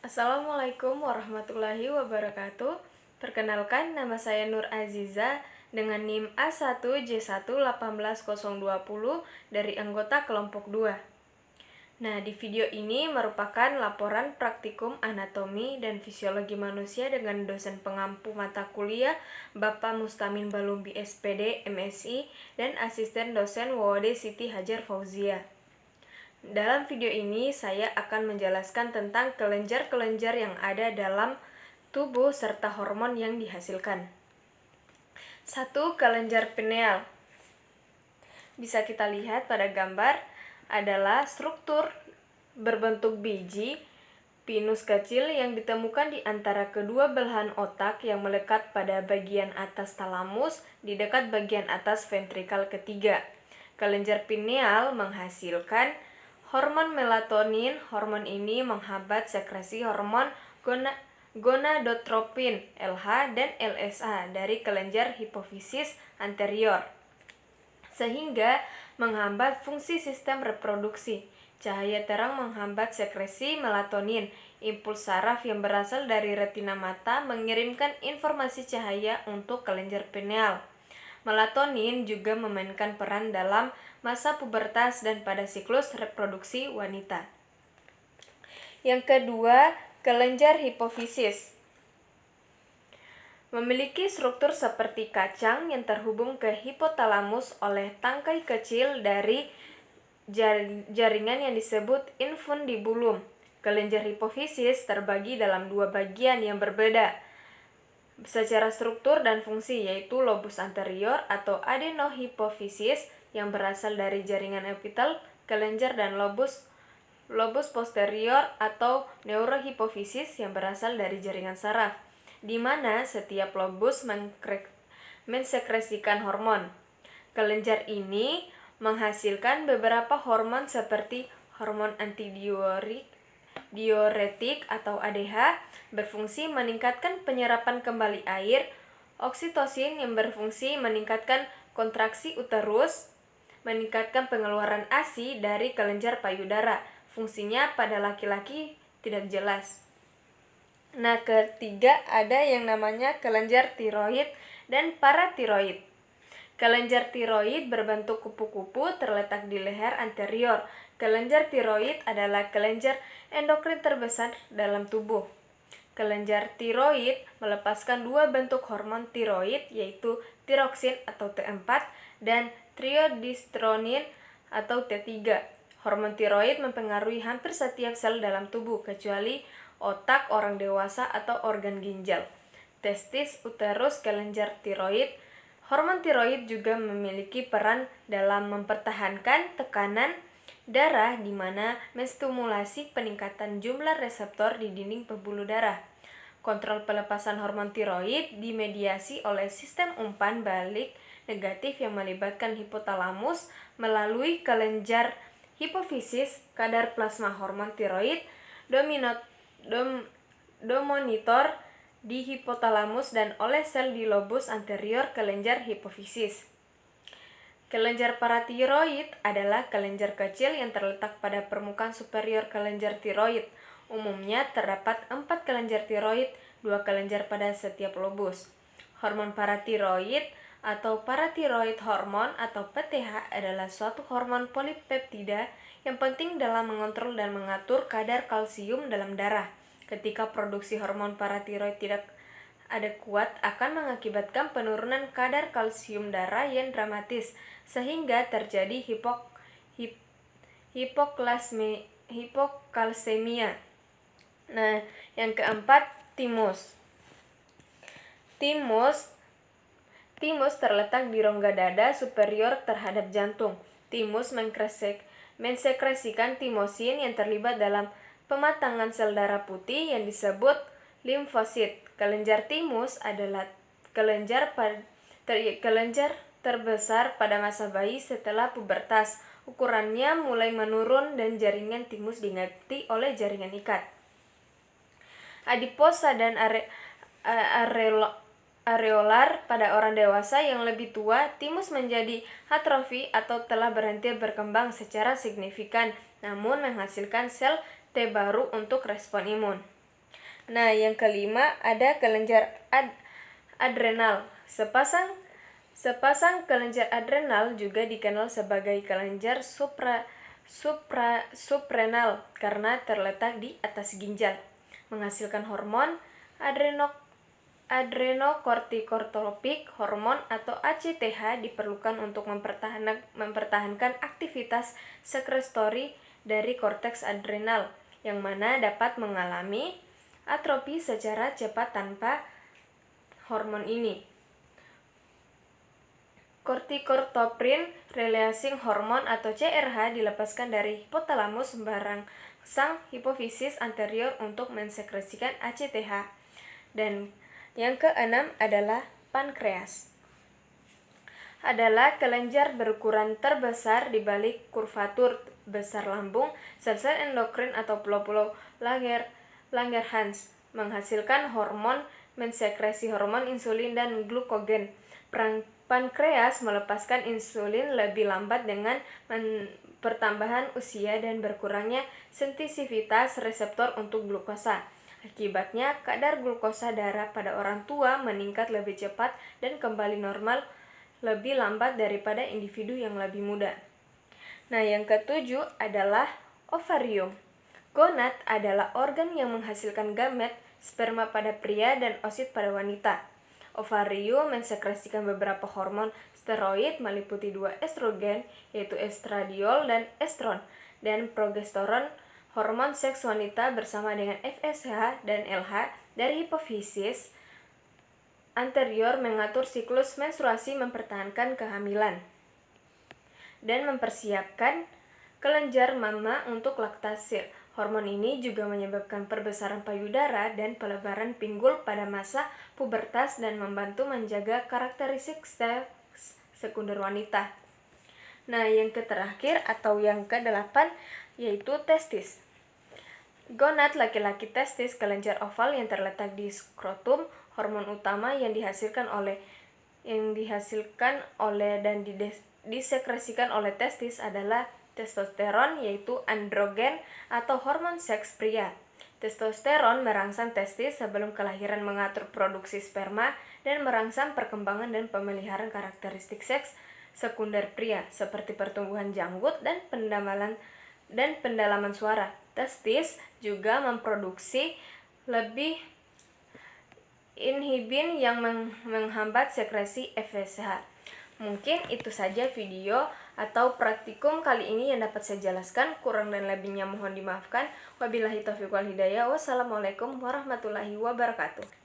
Assalamualaikum warahmatullahi wabarakatuh. Perkenalkan, nama saya Nur Aziza dengan NIM A1J1180120 dari anggota kelompok 2. Nah, di video ini merupakan laporan praktikum anatomi dan fisiologi manusia dengan dosen pengampu mata kuliah Bapak Mustamin Balumbi SPD, MSI, dan asisten dosen WOD Siti Hajar Fauzia. Dalam video ini, saya akan menjelaskan tentang kelenjar-kelenjar yang ada dalam tubuh serta hormon yang dihasilkan. 1. Kelenjar pineal. Bisa kita lihat pada gambar adalah struktur berbentuk biji pinus kecil yang ditemukan di antara kedua belahan otak yang melekat pada bagian atas talamus di dekat bagian atas ventrikal ketiga. Kelenjar pineal menghasilkan hormon melatonin. Hormon ini menghambat sekresi hormon gonadotropin LH dan LSA dari kelenjar hipofisis anterior, sehingga menghambat fungsi sistem reproduksi. Cahaya terang menghambat sekresi melatonin. Impuls saraf yang berasal dari retina mata mengirimkan informasi cahaya untuk kelenjar pineal. Melatonin juga memainkan peran dalam masa pubertas dan pada siklus reproduksi wanita. Yang kedua, kelenjar hipofisis. Memiliki struktur seperti kacang yang terhubung ke hipotalamus oleh tangkai kecil dari jaringan yang disebut infundibulum. Kelenjar hipofisis terbagi dalam dua bagian yang berbeda secara struktur dan fungsi, yaitu lobus anterior atau adenohipofisis yang berasal dari jaringan epitel kelenjar dan lobus posterior atau neurohipofisis yang berasal dari jaringan saraf, di mana setiap lobus mensekresikan hormon. Kelenjar ini menghasilkan beberapa hormon seperti hormon antidiuretik atau ADH, berfungsi meningkatkan penyerapan kembali air, oksitosin yang berfungsi meningkatkan kontraksi uterus, meningkatkan pengeluaran ASI dari kelenjar payudara. Fungsinya pada laki-laki tidak jelas. Nah, ketiga ada yang namanya kelenjar tiroid dan paratiroid. Kelenjar tiroid berbentuk kupu-kupu terletak di leher anterior. Kelenjar tiroid adalah kelenjar endokrin terbesar dalam tubuh. Kelenjar tiroid melepaskan dua bentuk hormon tiroid, yaitu tiroksin atau T4 dan triodistronin atau T3. Hormon tiroid mempengaruhi hampir setiap sel dalam tubuh, kecuali otak, orang dewasa, atau organ ginjal. Testis, uterus, kelenjar tiroid. Hormon tiroid juga memiliki peran dalam mempertahankan tekanan darah, di mana menstimulasi peningkatan jumlah reseptor di dinding pembuluh darah. Kontrol pelepasan hormon tiroid dimediasi oleh sistem umpan balik negatif yang melibatkan hipotalamus melalui kelenjar hipofisis. Kadar plasma hormon tiroid domonitor di hipotalamus dan oleh sel di lobus anterior kelenjar hipofisis. Kelenjar paratiroid adalah kelenjar kecil yang terletak pada permukaan superior kelenjar tiroid. Umumnya terdapat 4 kelenjar tiroid, 2 kelenjar pada setiap lobus. Hormon paratiroid atau paratiroid hormon atau PTH adalah suatu hormon polipeptida yang penting dalam mengontrol dan mengatur kadar kalsium dalam darah. Ketika produksi hormon paratiroid tidak adekuat, akan mengakibatkan penurunan kadar kalsium darah yang dramatis, sehingga terjadi hipokalsemia. Nah, yang keempat, timus. Timus terletak di rongga dada superior terhadap jantung. Timus mensekresikan timosin yang terlibat dalam pematangan sel darah putih yang disebut limfosit. Kelenjar timus adalah kelenjar terbesar pada masa bayi setelah pubertas. Ukurannya mulai menurun dan jaringan timus diganti oleh jaringan ikat. Adiposa dan areolar pada orang dewasa yang lebih tua. Timus menjadi atrofi atau telah berhenti berkembang secara signifikan, namun menghasilkan sel T baru untuk respon imun. Nah, yang kelima ada kelenjar adrenal. Sepasang kelenjar adrenal juga dikenal sebagai kelenjar suprarenal karena terletak di atas ginjal, menghasilkan hormon adrenokortikotropik. Hormon atau ACTH diperlukan untuk mempertahankan aktivitas sekretori dari korteks adrenal, yang mana dapat mengalami atrofi secara cepat tanpa hormon ini. Kortikotropic releasing hormone atau CRH dilepaskan dari hipotalamus merangsang hipofisis anterior untuk mensekresikan ACTH. Dan yang keenam adalah pankreas. Adalah kelenjar berukuran terbesar di balik kurvatur besar lambung, sel-sel endokrin atau pulau-pulau Langerhans, menghasilkan hormon, mensekresi hormon insulin dan glukogen. Pankreas melepaskan insulin lebih lambat dengan pertambahan usia dan berkurangnya sensitivitas reseptor untuk glukosa. Akibatnya, kadar glukosa darah pada orang tua meningkat lebih cepat dan kembali normal lebih lambat daripada individu yang lebih muda. Nah, yang ketujuh adalah ovarium. Gonad adalah organ yang menghasilkan gamet, sperma pada pria dan oosit pada wanita. Ovarium mensekresikan beberapa hormon steroid meliputi 2 estrogen, yaitu estradiol dan estron, dan progesteron. Hormon seks wanita bersama dengan FSH dan LH dari hipofisis anterior mengatur siklus menstruasi, mempertahankan kehamilan, dan mempersiapkan kelenjar mama untuk laktasi. Hormon ini juga menyebabkan perbesaran payudara dan pelebaran pinggul pada masa pubertas dan membantu menjaga karakteristik seks sekunder wanita. Nah, yang terakhir atau yang ke-8 yaitu testis. Gonad laki-laki testis, kelenjar oval yang terletak di skrotum. Hormon utama yang dihasilkan oleh dan disekresikan oleh testis adalah testosteron, yaitu androgen atau hormon seks pria. Testosteron merangsang testis sebelum kelahiran, mengatur produksi sperma, dan merangsang perkembangan dan pemeliharaan karakteristik seks sekunder pria seperti pertumbuhan janggut dan pendalaman suara. Testis juga memproduksi lebih inhibin yang menghambat sekresi FSH. Mungkin itu saja video atau praktikum kali ini yang dapat saya jelaskan. Kurang dan lebihnya mohon dimaafkan. Wabillahi taufiq wal hidayah. Wassalamualaikum warahmatullahi wabarakatuh.